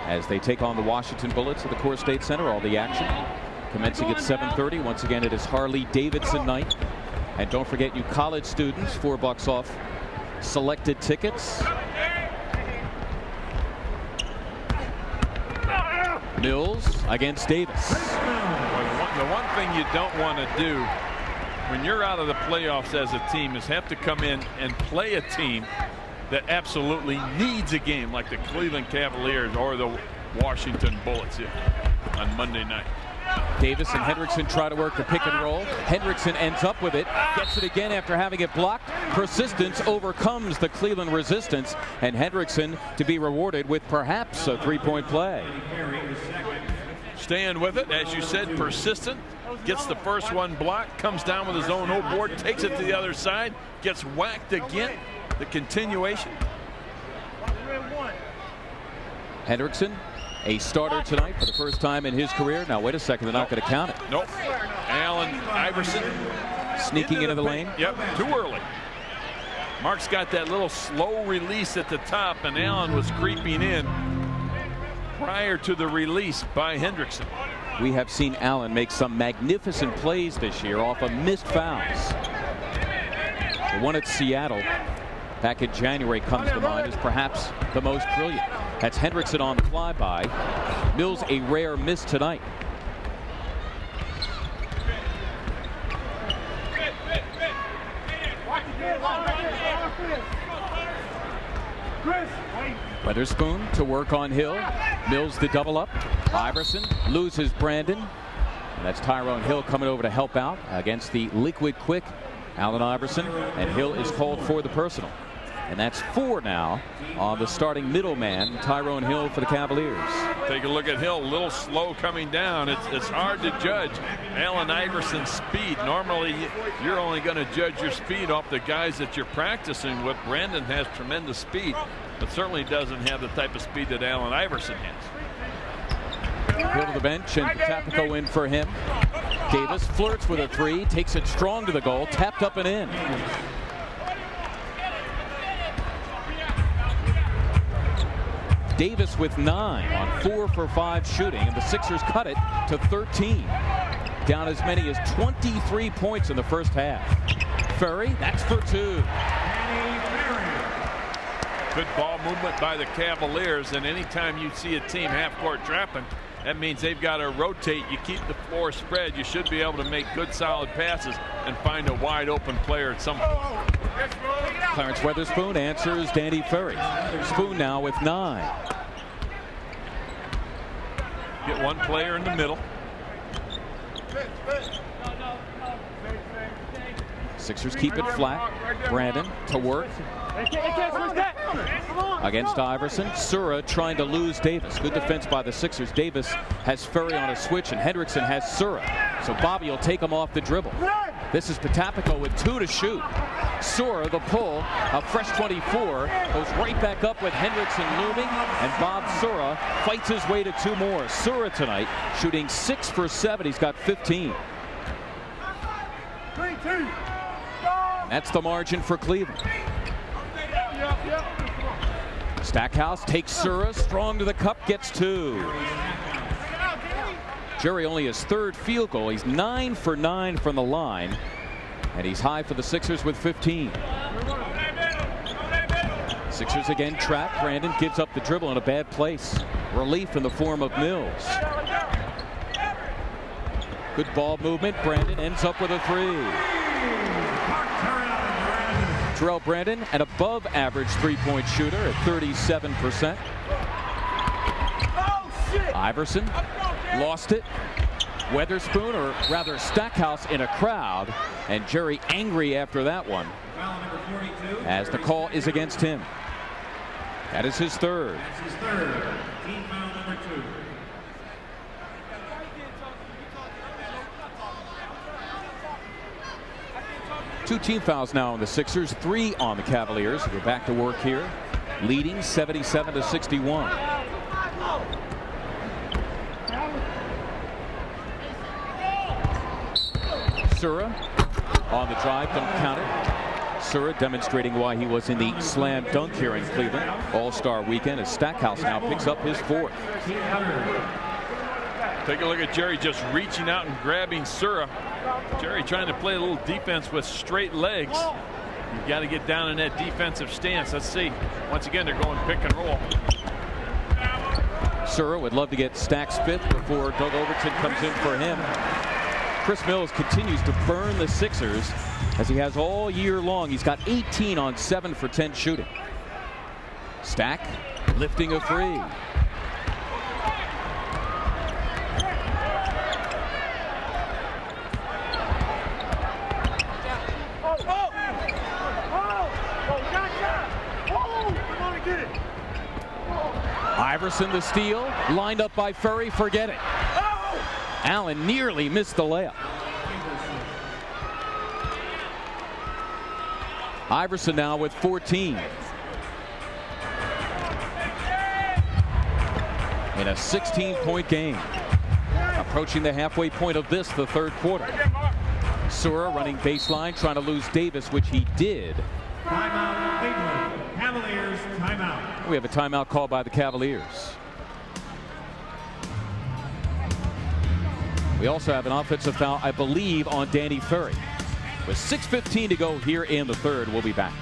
as they take on the Washington Bullets at the Core State Center. All the action commencing at 7:30. Once again, it is Harley-Davidson night. And don't forget, you college students, $4 off selected tickets. Mills against Davis. The one thing you don't want to do when you're out of the playoffs as a team is have to come in and play a team that absolutely needs a game like the Cleveland Cavaliers or the Washington Bullets here on Monday night. Davis and Hendrickson try to work the pick and roll. Hendrickson ends up with it, gets it again after having it blocked. Persistence overcomes the Cleveland resistance, and Hendrickson to be rewarded with perhaps a three-point play. Staying with it, as you said, persistent. Gets the first one blocked, comes down with his own O board, takes it to the other side, gets whacked again. The continuation. Hendrickson, a starter tonight for the first time in his career. Now, wait a second, they're not going to count it. Nope. Allen Iverson sneaking into the lane. Yep, too early. Mark's got that little slow release at the top, and Allen was creeping in prior to the release by Hendrickson. We have seen Allen make some magnificent plays this year off of missed fouls. The one at Seattle back in January comes to mind as perhaps the most brilliant. That's Hendrickson on the flyby. Mills a rare miss tonight. Weatherspoon to work on Hill. Mills the double up. Iverson loses Brandon. And that's Tyrone Hill coming over to help out against the liquid quick Allen Iverson. And Hill is called for the personal. And that's 4 now on the starting middleman, Tyrone Hill, for the Cavaliers. Take a look at Hill, a little slow coming down. It's hard to judge Allen Iverson's speed. Normally, you're only going to judge your speed off the guys that you're practicing with. Brandon has tremendous speed, but certainly doesn't have the type of speed that Allen Iverson has. Hill to the bench, and Tapico in for him. Davis flirts with a 3, takes it strong to the goal, tapped up and in. Davis with 9 on 4 for 5 shooting, and the Sixers cut it to 13. Down as many as 23 points in the first half. Ferry, that's for 2. Good ball movement by the Cavaliers, and anytime you see a team half-court trapping, that means they've got to rotate. You keep the floor spread, you should be able to make good solid passes and find a wide open player at some point. Clarence Weatherspoon answers Danny Ferry. Spoon now with 9. Get one player in the middle. Sixers keep it flat. Brandon to work against Iverson. Sura trying to lose Davis. Good defense by the Sixers. Davis has Ferry on a switch, and Hendrickson has Sura. So Bobby will take him off the dribble. This is Potapico with 2 to shoot. Sura, the pull, a fresh 24, goes right back up with Hendrickson looming, and Bob Sura fights his way to 2 more. Sura tonight shooting 6 for 7. He's got 15. That's the margin for Cleveland. Stackhouse takes Sura, strong to the cup, gets 2. Jerry only his 3rd field goal. He's 9 for 9 from the line, and he's high for the Sixers with 15. Sixers again trapped. Brandon gives up the dribble in a bad place. Relief in the form of Mills. Good ball movement. Brandon ends up with a 3. Terrell Brandon, an above average 3-point shooter at 37%. Iverson lost it. Weatherspoon, or rather Stackhouse, in a crowd, and Jerry angry after that one as the call is against him. That is his 3rd. That's his 3rd. Team foul number 2. Two team fouls now on the Sixers, 3 on the Cavaliers. We're back to work here, leading 77-61. Sura on the drive, don't count it. Sura demonstrating why he was in the slam dunk here in Cleveland All-Star weekend, as Stackhouse now picks up his 4th. Take a look at Jerry just reaching out and grabbing Sura. Jerry trying to play a little defense with straight legs. You've got to get down in that defensive stance. Let's see. Once again, they're going pick and roll. Sura would love to get Stack's 5th before Doug Overton comes in for him. Chris Mills continues to burn the Sixers as he has all year long. He's got 18 on 7 for 10 shooting. Stack lifting a 3. Iverson the steal, lined up by Ferry, forget it. Allen nearly missed the layup. Iverson now with 14. In a 16-point game. Approaching the halfway point of this, the 3rd quarter. Sura running baseline, trying to lose Davis, which he did. Timeout, Cleveland. Cavaliers, timeout. We have a timeout called by the Cavaliers. We also have an offensive foul, I believe, on Danny Ferry. With 6:15 to go here in the 3rd, we'll be back.